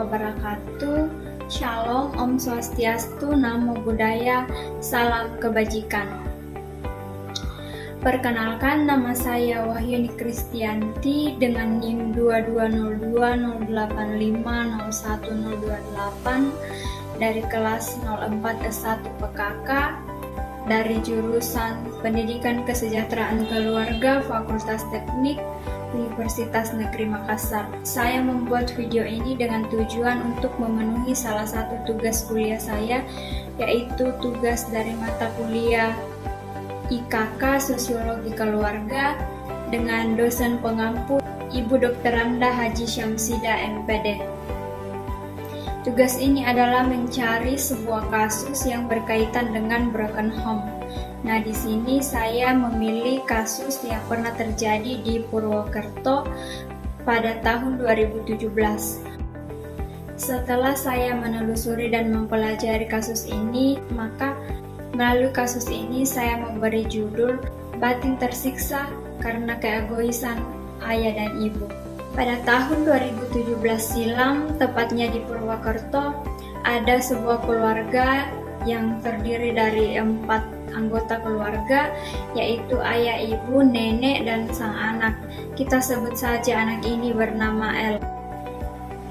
wabarakatuh. Shalom, Om Swastiastu, Namo Buddhaya, Salam Kebajikan. Perkenalkan, nama saya Wahyuni Kristianti dengan NIM 220208501028 dari kelas 04 S1 PKK dari jurusan Pendidikan Kesejahteraan Keluarga Fakultas Teknik Universitas Negeri Makassar. Saya membuat video ini dengan tujuan untuk memenuhi salah satu tugas kuliah saya, yaitu tugas dari mata kuliah IKK Sosiologi Keluarga dengan dosen pengampu Ibu Dr. Randa Haji Syamsida MPD. Tugas ini adalah mencari sebuah kasus yang berkaitan dengan broken home. Nah, di sini saya memilih kasus yang pernah terjadi di Purwokerto pada tahun 2017. Setelah saya menelusuri dan mempelajari kasus ini, maka melalui kasus ini saya memberi judul Batin Tersiksa Karena Keegoisan Ayah dan Ibu. Pada tahun 2017 silam, tepatnya di Purwokerto, ada sebuah keluarga yang terdiri dari 4 anggota keluarga, yaitu ayah, ibu, nenek, dan sang anak. Kita sebut saja anak ini bernama L.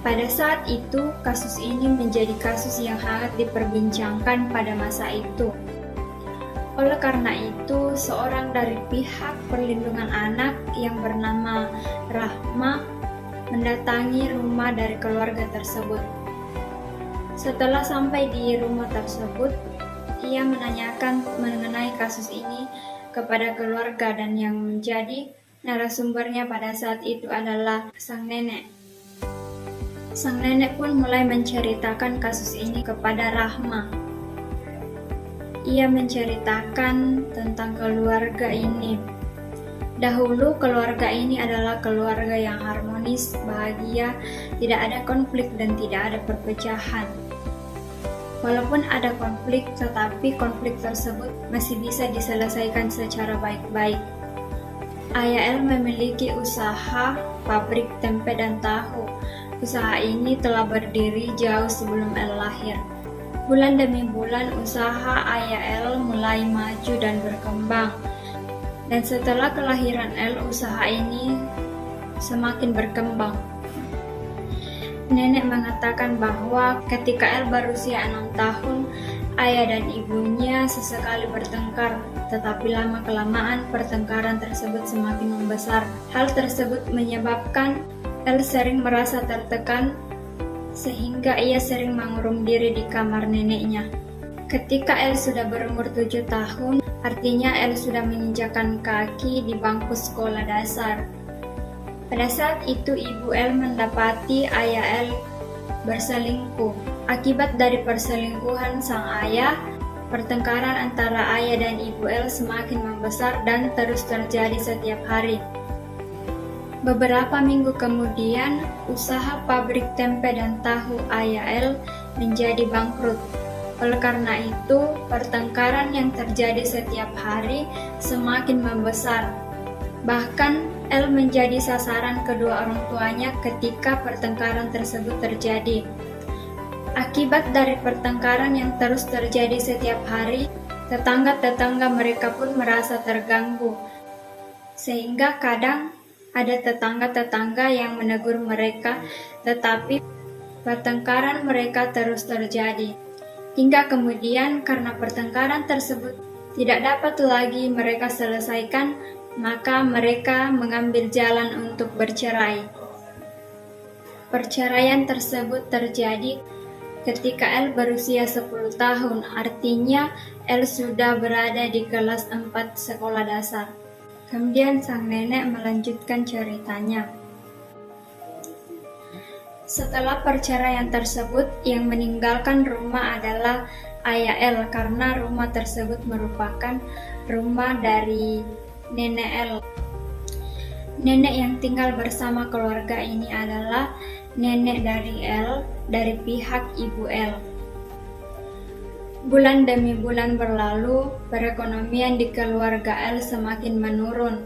Pada saat itu, kasus ini menjadi kasus yang hangat diperbincangkan pada masa itu. Oleh karena itu, seorang dari pihak perlindungan anak yang bernama Rahma mendatangi rumah dari keluarga tersebut. Setelah sampai di rumah tersebut, ia menanyakan mengenai kasus ini kepada keluarga dan yang menjadi narasumbernya pada saat itu adalah sang nenek. Sang nenek pun mulai menceritakan kasus ini kepada Rahma. Ia menceritakan tentang keluarga ini. Dahulu keluarga ini adalah keluarga yang harmonis, bahagia, tidak ada konflik dan tidak ada perpecahan. Walaupun ada konflik, tetapi konflik tersebut masih bisa diselesaikan secara baik-baik. Ayah L memiliki usaha pabrik tempe dan tahu. Usaha ini telah berdiri jauh sebelum L lahir. Bulan demi bulan usaha ayah L mulai maju dan berkembang. Dan setelah kelahiran L, usaha ini semakin berkembang. Nenek mengatakan bahwa ketika L berusia 6 tahun, ayah dan ibunya sesekali bertengkar, tetapi lama-kelamaan pertengkaran tersebut semakin membesar. Hal tersebut menyebabkan L sering merasa tertekan, sehingga ia sering mengurung diri di kamar neneknya. Ketika L sudah berumur 7 tahun, artinya L sudah menginjakkan kaki di bangku sekolah dasar. Pada saat itu ibu L mendapati ayah L berselingkuh. Akibat dari perselingkuhan sang ayah, pertengkaran antara ayah dan ibu L semakin membesar dan terus terjadi setiap hari. Beberapa minggu kemudian, usaha pabrik tempe dan tahu ayah L menjadi bangkrut. Oleh karena itu, pertengkaran yang terjadi setiap hari semakin membesar. Bahkan, L menjadi sasaran kedua orang tuanya ketika pertengkaran tersebut terjadi. Akibat dari pertengkaran yang terus terjadi setiap hari, tetangga-tetangga mereka pun merasa terganggu. Sehingga kadang ada tetangga-tetangga yang menegur mereka, tetapi pertengkaran mereka terus terjadi. Hingga kemudian karena pertengkaran tersebut tidak dapat lagi mereka selesaikan, maka mereka mengambil jalan untuk bercerai. Perceraian tersebut terjadi ketika L berusia 10 tahun, artinya L sudah berada di kelas 4 sekolah dasar. Kemudian sang nenek melanjutkan ceritanya. Setelah perceraian tersebut, yang meninggalkan rumah adalah ayah L karena rumah tersebut merupakan rumah dari nenek L. Nenek yang tinggal bersama keluarga ini adalah nenek dari L dari pihak ibu L. Bulan demi bulan berlalu, perekonomian di keluarga L semakin menurun.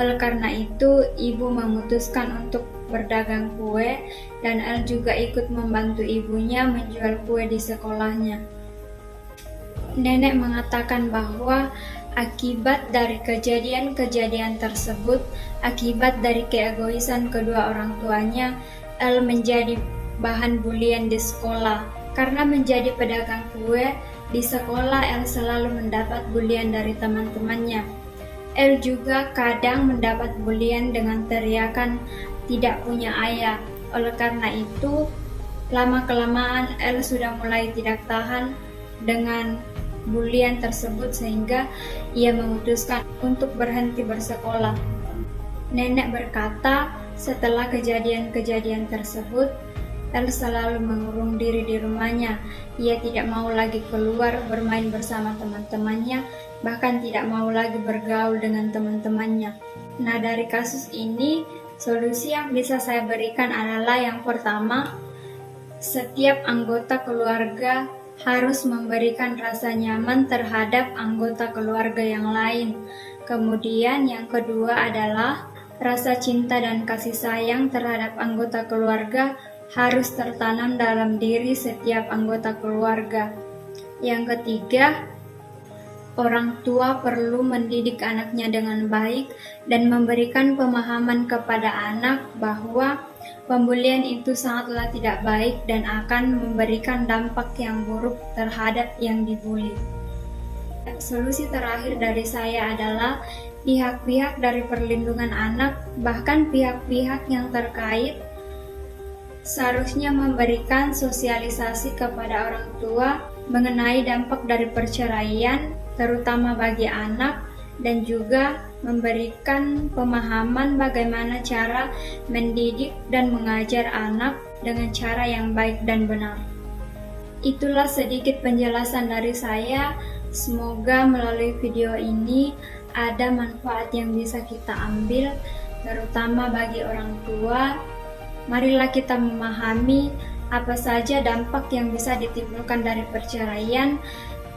Oleh karena itu, ibu memutuskan untuk berdagang kue dan El juga ikut membantu ibunya menjual kue di sekolahnya. Nenek mengatakan bahwa akibat dari kejadian-kejadian tersebut, akibat dari keegoisan kedua orang tuanya, El menjadi bahan bulian di sekolah. Karena menjadi pedagang kue, di sekolah El selalu mendapat bulian dari teman-temannya. El juga kadang mendapat bulian dengan teriakan tidak punya ayah. Oleh karena itu, lama-kelamaan El sudah mulai tidak tahan dengan bulian tersebut sehingga ia memutuskan untuk berhenti bersekolah. Nenek berkata, setelah kejadian-kejadian tersebut, El selalu mengurung diri di rumahnya. Ia tidak mau lagi keluar bermain bersama teman-temannya, bahkan tidak mau lagi bergaul dengan teman-temannya. Nah, dari kasus ini, solusi yang bisa saya berikan adalah yang pertama, setiap anggota keluarga harus memberikan rasa nyaman terhadap anggota keluarga yang lain. Kemudian yang kedua adalah rasa cinta dan kasih sayang terhadap anggota keluarga harus tertanam dalam diri setiap anggota keluarga. Yang ketiga, orang tua perlu mendidik anaknya dengan baik dan memberikan pemahaman kepada anak bahwa pembulian itu sangatlah tidak baik dan akan memberikan dampak yang buruk terhadap yang dibuli. Solusi terakhir dari saya adalah pihak-pihak dari perlindungan anak, bahkan pihak-pihak yang terkait, seharusnya memberikan sosialisasi kepada orang tua mengenai dampak dari perceraian, terutama bagi anak, dan juga memberikan pemahaman bagaimana cara mendidik dan mengajar anak dengan cara yang baik dan benar. Itulah sedikit penjelasan dari saya. Semoga melalui video ini ada manfaat yang bisa kita ambil, terutama bagi orang tua. Marilah kita memahami apa saja dampak yang bisa ditimbulkan dari perceraian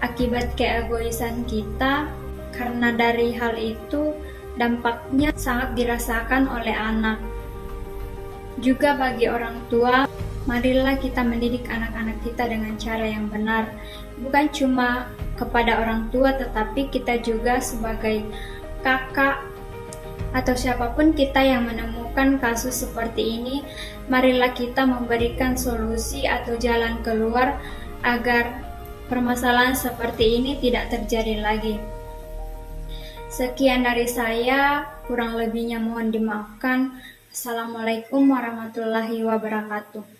akibat keegoisan kita, karena dari hal itu dampaknya sangat dirasakan oleh anak. Juga bagi orang tua, marilah kita mendidik anak-anak kita dengan cara yang benar, bukan cuma kepada orang tua, tetapi kita juga sebagai kakak atau siapapun kita yang menemukan kasus seperti ini, marilah kita memberikan solusi atau jalan keluar agar permasalahan seperti ini tidak terjadi lagi. Sekian dari saya, kurang lebihnya mohon dimaafkan. Assalamualaikum warahmatullahi wabarakatuh.